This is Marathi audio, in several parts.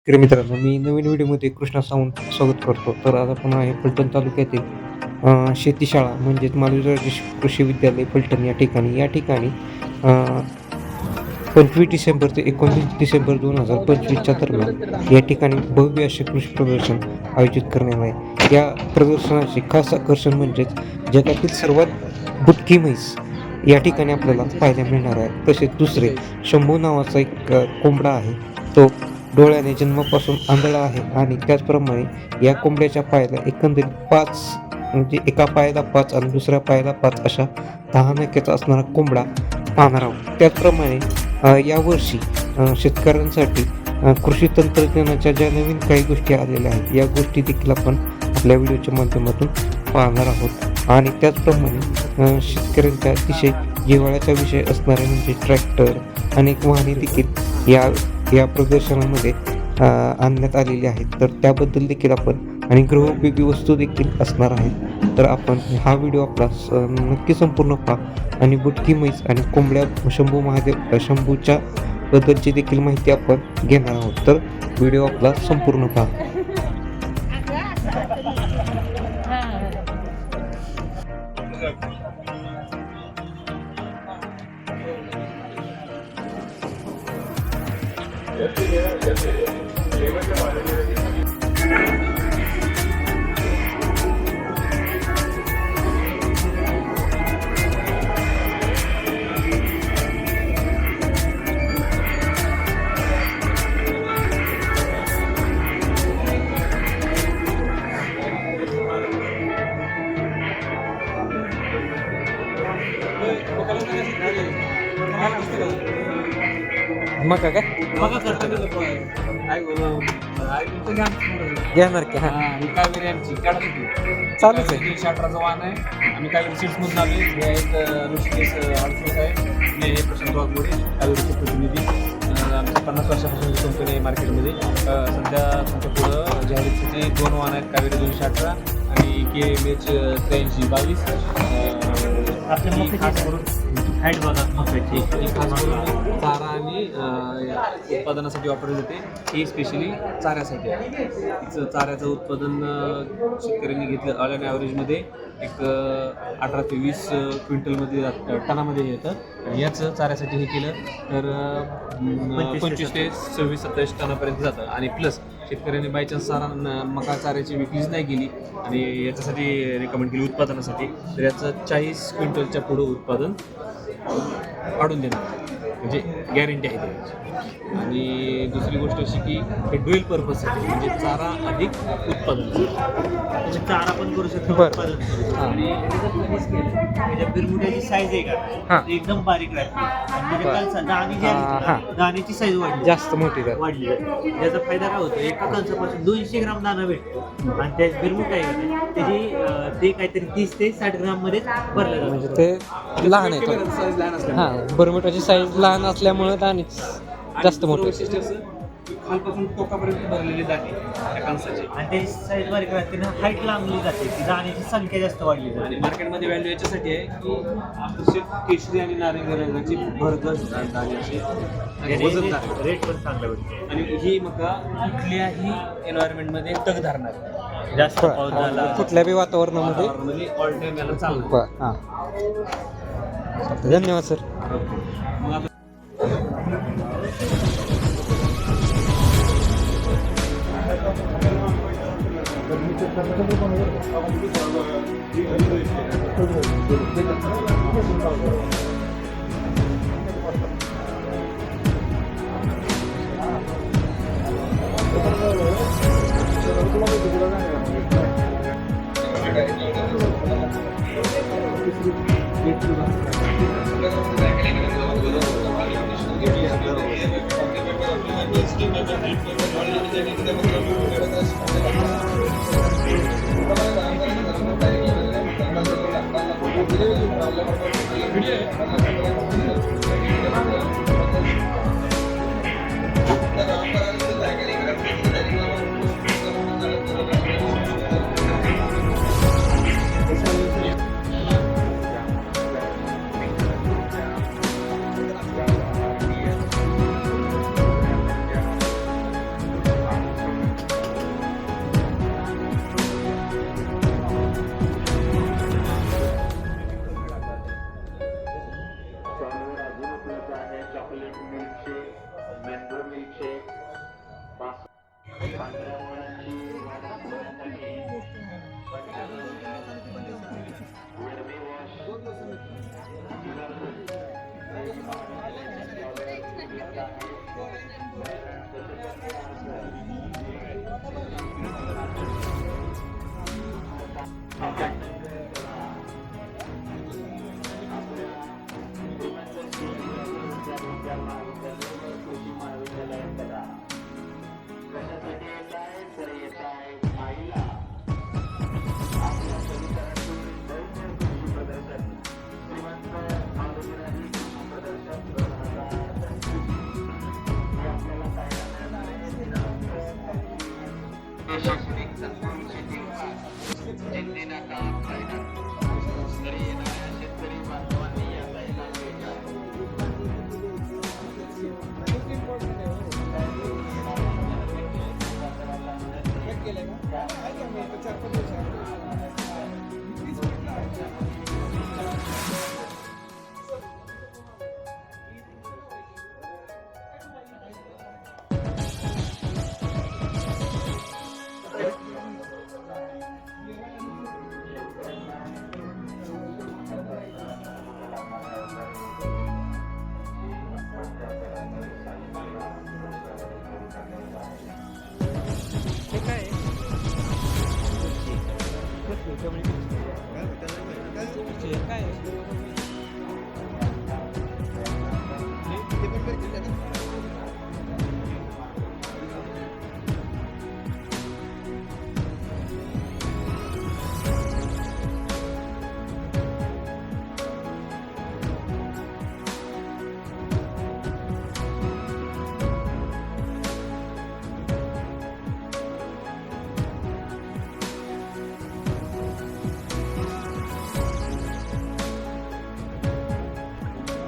शेतकरी मित्रांनो, मी नवीन व्हिडिओमध्ये कृष्णा सावंत स्वागत करतो. तर आज आपण आहे फलटण तालुक्यातील शेतीशाळा म्हणजेच मालुसरे कृषी विद्यालय फलटण या ठिकाणी 25 डिसेंबर ते 19 डिसेंबर 2025च्या दरम्यान या ठिकाणी भव्य असे कृषी प्रदर्शन आयोजित करण्यात आहे. या प्रदर्शनाचे खास आकर्षण म्हणजेच जगातील सर्वात बुटकी म्हैस या ठिकाणी आपल्याला पाहायला मिळणार आहे. तसेच दुसरे शंभू नावाचा एक कोंबडा आहे, तो डोळ्याने जन्मापासून आंधळा आहे आणि त्याचप्रमाणे या कोंबड्याच्या पायाला एकंदरीत 5 म्हणजे एका पायाला 5 आणि दुसऱ्या पायाला 5 अशा 10 नख्याचा असणारा कोंबडा पाहणार आहोत. त्याचप्रमाणे यावर्षी शेतकऱ्यांसाठी कृषी तंत्रज्ञानाच्या ज्या नवीन काही गोष्टी आलेल्या आहेत या गोष्टी देखील आपण आपल्या व्हिडिओच्या माध्यमातून पाहणार आहोत. आणि त्याचप्रमाणे शेतकऱ्यांच्या अतिशय जिव्हाळ्याचा विषय असणारे म्हणजे ट्रॅक्टर, अनेक वाहने देखील या प्रदर्शनामध्ये आणण्यात आलेली आहेत. तर त्याबद्दल देखील आपण आणि गृहोपयोगी वस्तू देखील असणार आहेत. तर आपण हा व्हिडिओ आपला नक्की संपूर्ण पहा आणि बुटकी म्हैस आणि कोंबड्या शंभूच्या बद्दलची देखील माहिती आपण घेणार आहोत. तर व्हिडिओ आपला संपूर्ण पहा. मग काय घेणार की कावेरी आमची चालूच आहे. 18 वाहन आहे. आम्ही कावेरी सीट्समधून आले. हे आहेत ऋषिकेश अडसूळ आहे. मी हे प्रशांत वाघमोडे, कावेरीचे प्रतिनिधी. आमच्या 50 वर्षापासून कंपनी आहे मार्केटमध्ये. सध्या तुमच्या पुढं जाहिरातीचे 2 वाहन आहेत, कावेरी 218 आणि KMH 8322. खास करून हाईट बघा महत्वाची, खास करून चारा आणि उत्पादनासाठी वापरली जाते. ही स्पेशली चाऱ्यासाठी आहे. तिचं चाऱ्याचं उत्पादन शेतकऱ्यांनी घेतलं ऑल ॲव्हरेजमध्ये एक 18 ते 20 क्विंटलमध्ये टनामध्ये येतं. आणि याचं चाऱ्यासाठी हे केलं तर 25 ते 26-27 टनापर्यंत जातं. आणि प्लस शेतकऱ्यांनी बायचान्स चारा मका चाऱ्याची विक्रीच नाही केली आणि याच्यासाठी रेकमेंड केली उत्पादनासाठी, तर याचं 40 क्विंटलच्या पुढं उत्पादन काढून देणार म्हणजे गॅरंटी आहे त्याची. आणि दुसरी गोष्ट अशी की हे डुएल पर्पजसाठी म्हणजे चारा अधिक उत्पादन, म्हणजे चारा पण करू शकतो उत्पादन. आणि त्याच्या बिरमुड्याची साईज आहे का एकदम बारीक राहते. दाण्याची साईज वाढली, जास्त मोठी वाढली जाते. त्याचा फायदा काय होतो, एका कणसापासून 200 ग्राम दाणा भेटतो. आणि त्या बिरमुड आहे का त्याची ते काहीतरी 30 ते 60 ग्राम मध्ये भरलं जातं. म्हणजे ते लहान आहे. हां, बरमुटाची साईज लहान असल्यामुळे दाणे जास्त मोठे. वैशिष्ट्य असं खालपासून टोकापर्यंत भरलेले दाणे त्या कणसाचे. आणि त्याची साईज बारीक राहते ना, हाईट लांबली जाते, ती दाण्याची संख्या जास्त वाढली जाते. आणि मार्केटमध्ये व्हॅल्यू याच्यासाठी आहे की आपले केशरी आणि नारंगी रंगाची भरगस दाणे असे आणि वजनदार रेट पण चांगला भेटतो. आणि ही मका कुठल्याही एन्व्हायरमेंटमध्ये तग धरणार आहे. जास्त पाऊस झाला कुठल्या बी वातावरणामध्ये. म्हणजे ऑल टाइम याला चालणार. हां, धन्यवाद सर. मग आता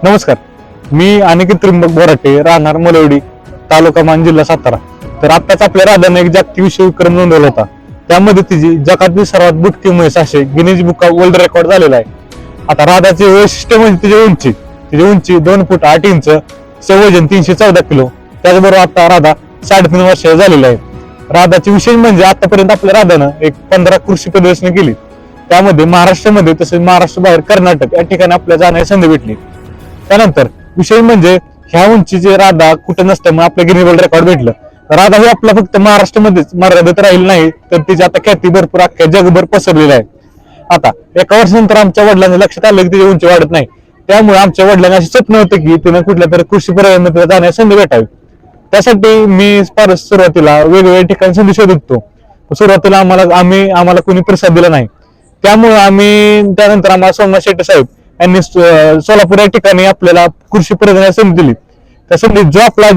नमस्कार, मी अनिकेत त्रिंबक बोराटे, राहणार मलवडी, तालुका मान, जिल्हा सातारा. तर आत्ताच आपल्या राधाने एक जागतिक विश्वविक्रम नोंदवला होता. त्यामध्ये तिची जगातली सर्वात बुटकी म्हैस असे Guinness book of world record झालेला आहे. आता राधाचे वैशिष्ट्य म्हणजे तिची उंची 2 फूट 8 इंच, वजन 314 किलो. त्याचबरोबर आता राधा 3.5 वर्ष झालेली आहे. राधाचे विशेष म्हणजे आतापर्यंत आपल्या राधानं एक 15 कृषी प्रदर्शनं केली. त्यामध्ये महाराष्ट्रामध्ये तसेच महाराष्ट्र बाहेर कर्नाटक या ठिकाणी आपल्या जाण्याची संधी भेटली. त्यानंतर विषय म्हणजे ह्या उंचीचे राधा कुठे नसल्यामुळे आपल्या गिनी वर्ल्ड रेकॉर्ड भेटलं. राधा हे आपला फक्त महाराष्ट्रामध्येच मर्यादित राहील नाही, तर तिची आता ख्याती भरपूर अख्ख्या जगभर पसरलेली आहे. आता एका वर्षानंतर आमच्या वडिलांच्या लक्षात आलं की तिची उंची वाढत नाही. त्यामुळे आमच्या वडिलांना असे स्वप्न होते की तिने कुठल्या तरी कृषी प्रयोगामध्ये जाण्याची संधी भेटावी. त्यासाठी मी सुरुवातीला वेगवेगळ्या ठिकाणी संधी शोधत होतो. सुरुवातीला आम्हाला कोणी प्रतिसाद दिला नाही. त्यामुळे त्यानंतर आम्हाला सोमनाथ शेट्टी साहेब यांनी सोलापूर या ठिकाणी आपल्याला कृषी प्रयोगाची संधी दिली. त्या संधी आपला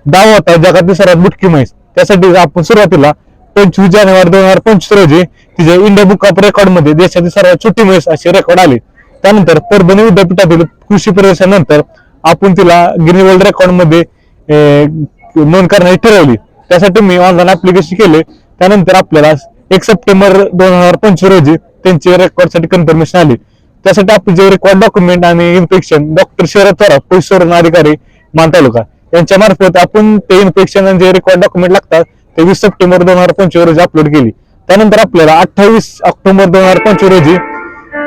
डाव होता जगातली सर्वात बुटकी म्हैस, त्यासाठी आपण सुरुवातीला 25 जानेवारी 2025 रोजी तिचे इंडिया बुक ऑफ रेकॉर्ड मध्ये देशातील सर्वात छोटी म्हैस असे रेकॉर्ड आले. त्यानंतर परभणी विद्यापीठातील कृषी प्रदर्शनानंतर आपण तिला गिनी वर्ल्ड रेकॉर्ड मध्ये नोंद करण्याची ठरवली. त्यासाठी मी ऑनलाईन ऍप्लिकेशन केले. त्यानंतर आपल्याला 1 सप्टेंबर 2025 रोजी त्यांचे रेकॉर्ड साठी कन्फर्मेशन आली. त्यासाठी आपले जे रेकॉर्ड डॉक्युमेंट आणि inspection doctor Sharad Thorat, police संरक्षण अधिकारी मान तालुका यांच्या मार्फत आपण ते इन्स्पेक्शन आणि जे रेकॉर्ड डॉक्युमेंट लागतात ते 20 सप्टेंबर 2025 रोजी अपलोड केली. त्यानंतर आपल्याला 28 ऑक्टोबर 2025 रोजी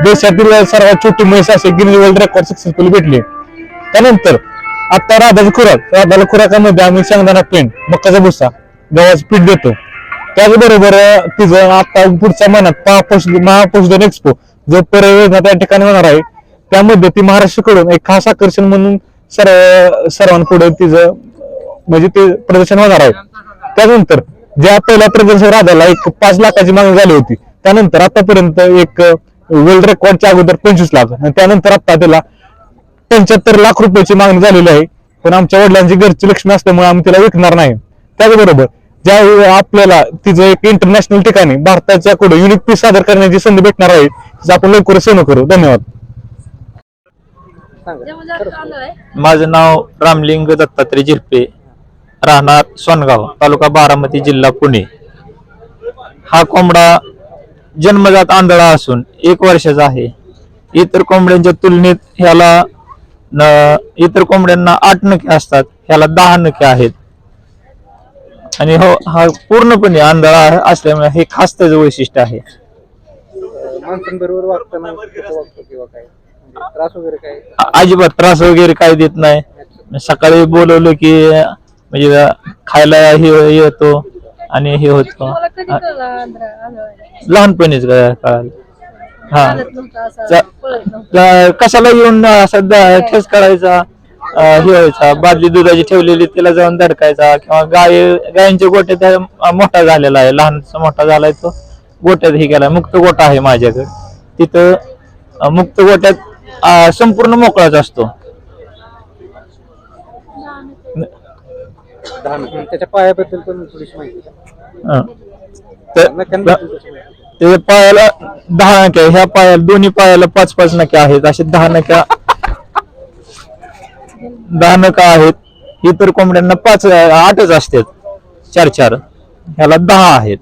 देशातील सर्वात छोटी म्हैस असे गिनी वर्ल्ड रेकॉर्ड सक्सेसफुली भेटले. त्यानंतर आता राधाला खुराकामध्ये आम्ही शेंगदाणा पेंड, मक्काचा भुसा, गव्हाचं पीठ देतो. त्याचबरोबर तिचं आता पुढच्या महिन्यात महापशुधन एक्सपो जो परयोजना त्या ठिकाणी होणार आहे, त्यामध्ये ती महाराष्ट्राकडून एक खास आकर्षण म्हणून सर्वांपुढे तिचं म्हणजे ते प्रदर्शन होणार आहे. त्यानंतर ज्या पहिल्या प्रदर्शन राधाला 5 लाखाची मागणी झाली होती, त्यानंतर आतापर्यंत वर्ल्ड रेकॉर्डच्या अगोदर 25 लाख, त्यानंतर आता त्याला 75 लाख रुपयाची मागणी झालेली आहे. पण आमच्या वडिलांची घरची लक्ष्मी असल्यामुळे आम्ही तिला विकणार नाही. त्याचबरोबर ज्यावेळी आपल्याला तिचं एक इंटरनॅशनल ठिकाणी भारताच्या पुढे युनिक पीस सादर करण्याची संधी भेटणार आहे, तिचं आपण लवकरच सेवन करू. धन्यवाद. माझं नाव रामलिंग दत्तात्रय झिरपे, राहणार सोनगाव, तालुका बारामती, जिल्हा पुणे. हा कोंबडा जन्मजात आंधळा असून 1 वर्षाचा आहे. इतर कोंबड्यांच्या तुलनेत इतर कोंबड्यांना 8 नखे असतात, ह्याला 10 नखे आहेत. आणि हो हा पूर्णपणे आंधळा असल्यामुळे हे खास त्याचं वैशिष्ट्य आहे. माणसांबरोबर वागताना कसं वागतो किंवा काय म्हणजे त्रास वगैरे काय? अजिबात त्रास वगैरे काय देत नाही. सकाळी बोलवलं की म्हणजे खायला हे येतो आणि हे होतो. तुम्हाला कधी कळलं लहानपणीच कळालं. हा चालत नव्हतं असं पळत नव्हतं. कशाला येऊन असं ठेस करायचा, हे व्हायचा. बादली दुधाची ठेवलेली त्याला जाऊन धडकायचा किंवा गायींच्या गोट्यात मोठा झालेला आहे, लहानसा मोठा झालाय तो गोट्यात हे केलाय. मुक्त गोटा आहे माझ्याकडे, तिथं मुक्त गोट्यात संपूर्ण मोकळाच असतो. त्याच्या पायाबद्दल पण थोडीशी माहिती द्या. त्याच्या पायाला 10 नख्या, ह्या पायाला दोन्ही पायाला 5-5 नख्या आहेत. असे 10 नख्या 10 नख्या आहेत. इतर कोंबड्यांना 8च असतात, 4-4. ह्याला 10 आहेत.